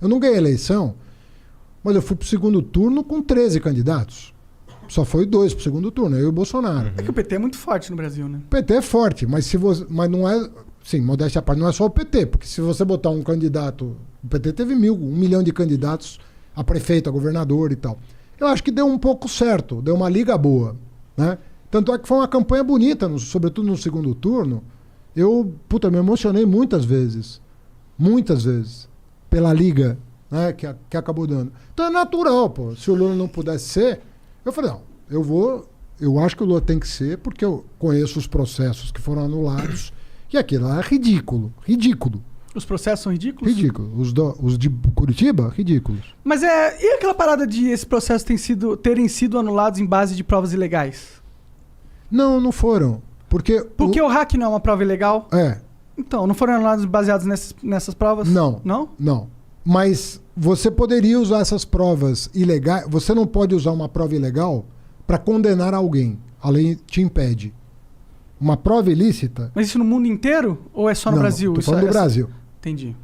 Eu não ganhei a eleição, mas eu fui pro segundo turno com 13 candidatos. Só foi 2 pro segundo turno, eu e o Bolsonaro. É que o PT é muito forte no Brasil, né? O PT é forte, mas não é... Sim, modéstia à parte, não é só o PT, porque se você botar um candidato... O PT teve 1 milhão de candidatos a prefeito, a governador e tal. Eu acho que deu um pouco certo, deu uma liga boa, né? Tanto é que foi uma campanha bonita, sobretudo no segundo turno. Eu, me emocionei muitas vezes, pela liga, né, que acabou dando. Então é natural, pô. Se o Lula não pudesse ser, eu falei, não, eu acho que o Lula tem que ser, porque eu conheço os processos que foram anulados, e aquilo lá é ridículo. Os processos são ridículos? Ridículo. Os de Curitiba, ridículos. Mas e aquela parada de esses processos terem sido anulados em base de provas ilegais? Não foram. Porque o hack não é uma prova ilegal? É. Então, não foram anulados baseados nessas provas? Não. Não? Não. Mas você poderia usar essas provas ilegais. Você não pode usar uma prova ilegal para condenar alguém. A lei te impede. Uma prova ilícita... Mas isso no mundo inteiro? Ou é só no Brasil? Estou falando do Brasil. Entendi.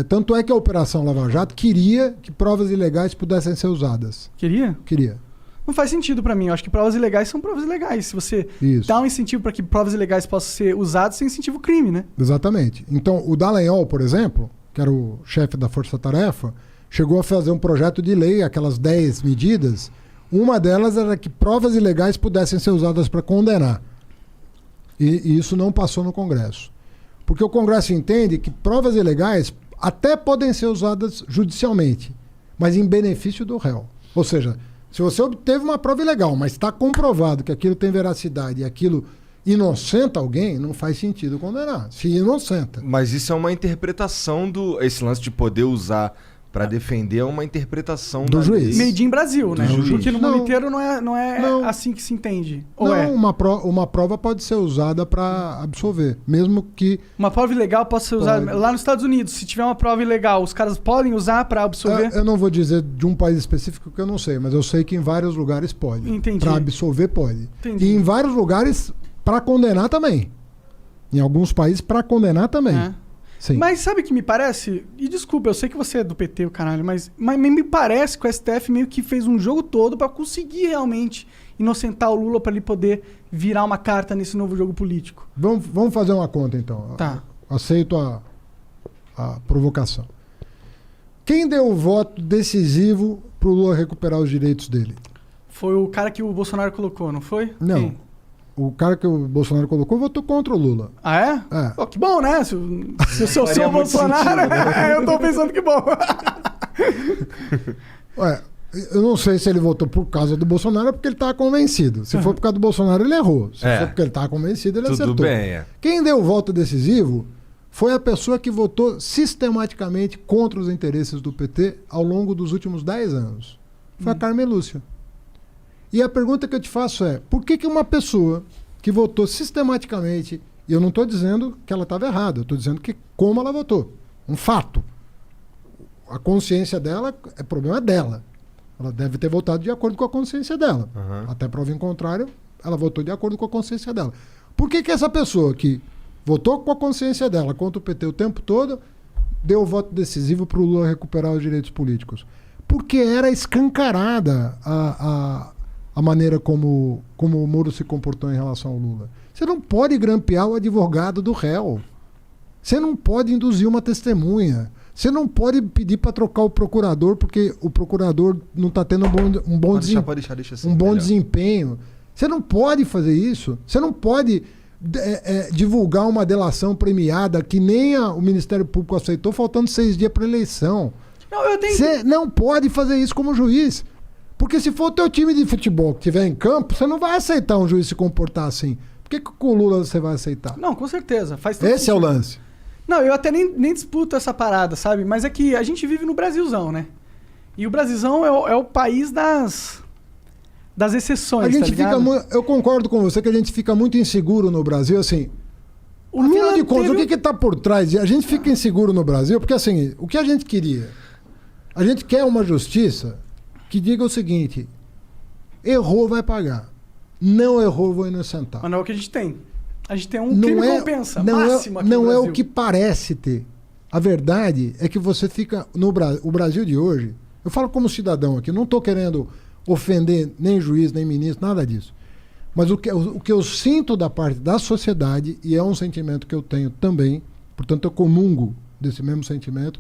Tanto é que a Operação Lava Jato queria que provas ilegais pudessem ser usadas. Queria? Queria. Não faz sentido pra mim. Eu acho que provas ilegais são provas ilegais. Se você dá um incentivo para que provas ilegais possam ser usadas, você incentiva o crime, né? Exatamente. Então, o Dallagnol, por exemplo, que era o chefe da Força Tarefa, chegou a fazer um projeto de lei, aquelas 10 medidas. Uma delas era que provas ilegais pudessem ser usadas para condenar. E isso não passou no Congresso. Porque o Congresso entende que provas ilegais até podem ser usadas judicialmente, mas em benefício do réu. Ou seja, se você obteve uma prova ilegal, mas está comprovado que aquilo tem veracidade e aquilo inocenta alguém, não faz sentido condenar. Se inocenta. Mas isso é uma interpretação esse lance de poder usar para defender é uma interpretação do juiz. Made in Brasil, né? Juiz. Porque no mundo inteiro não é assim que se entende. Ou é? Uma prova pode ser usada para absolver, mesmo que... Uma prova ilegal pode ser usada... Lá nos Estados Unidos, se tiver uma prova ilegal, os caras podem usar para absolver? Eu não vou dizer de um país específico que eu não sei, mas eu sei que em vários lugares pode. Entendi. Para absolver pode. Entendi. E em vários lugares para condenar também. Em alguns países para condenar também. Sim. Mas sabe o que me parece? E desculpa, eu sei que você é do PT, o caralho, mas me parece que o STF meio que fez um jogo todo pra conseguir realmente inocentar o Lula pra ele poder virar uma carta nesse novo jogo político. Vamos fazer uma conta, então. Tá. Aceito a provocação. Quem deu o voto decisivo pro Lula recuperar os direitos dele? Foi o cara que o Bolsonaro colocou, não foi? Não. Quem? O cara que o Bolsonaro colocou votou contra o Lula. Ah, é? É. Pô, que bom, né? Se eu sou o Bolsonaro, sentido, eu tô pensando que bom. Eu não sei se ele votou por causa do Bolsonaro ou porque ele estava convencido. Se for por causa do Bolsonaro, ele errou. Se for porque ele estava convencido, ele acertou. Tudo bem, Quem deu o voto decisivo foi a pessoa que votou sistematicamente contra os interesses do PT ao longo dos últimos 10 anos. Foi a Carmen Lúcia. E a pergunta que eu te faço é, por que uma pessoa que votou sistematicamente, e eu não estou dizendo que ela estava errada, eu estou dizendo que como ela votou, um fato. A consciência dela é problema dela. Ela deve ter votado de acordo com a consciência dela. Até prova em contrário, ela votou de acordo com a consciência dela. Por que essa pessoa que votou com a consciência dela contra o PT o tempo todo deu o voto decisivo para o Lula recuperar os direitos políticos? Porque era escancarada a maneira como o Moro se comportou em relação ao Lula. Você não pode grampear o advogado do réu. Você não pode induzir uma testemunha. Você não pode pedir para trocar o procurador porque o procurador não está tendo um bom desempenho. Você não pode fazer isso. Você não pode divulgar uma delação premiada que nem o Ministério Público aceitou, faltando 6 dias para a eleição. Você não pode fazer isso como juiz. Porque se for o teu time de futebol que estiver em campo, você não vai aceitar um juiz se comportar assim. Por que com o Lula você vai aceitar? Não, com certeza. Esse é o lance. Não, eu até nem disputo essa parada, sabe? Mas é que a gente vive no Brasilzão, né? E o Brasilzão é o país das exceções, a gente tá ligado? Eu concordo com você que a gente fica muito inseguro no Brasil, assim... Afinal de contas, o que está por trás? A gente fica inseguro no Brasil porque, assim, o que a gente queria? A gente quer uma justiça que diga o seguinte: errou, vai pagar. Não errou, vou inocentar. Mas não é o que a gente tem. A gente tem um crime compensa máximo aqui no Não é Brasil. o que parece ter. A verdade é que você fica o Brasil de hoje, eu falo como cidadão aqui, não estou querendo ofender nem juiz, nem ministro, nada disso. Mas o que eu sinto da parte da sociedade, e é um sentimento que eu tenho também, portanto eu comungo desse mesmo sentimento,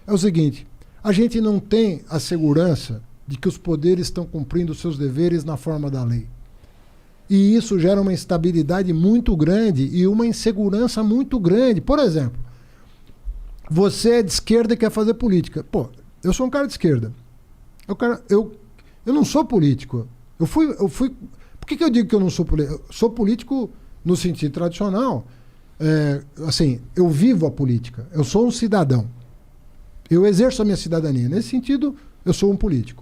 é o seguinte: a gente não tem a segurança de que os poderes estão cumprindo seus deveres na forma da lei. E isso gera uma instabilidade muito grande e uma insegurança muito grande. Por exemplo, você é de esquerda e quer fazer política. Pô, eu sou um cara de esquerda. Eu não sou político. Eu fui. Por que eu digo que eu não sou político? Eu sou político no sentido tradicional. Assim, eu vivo a política. Eu sou um cidadão. Eu exerço a minha cidadania. Nesse sentido, eu sou um político.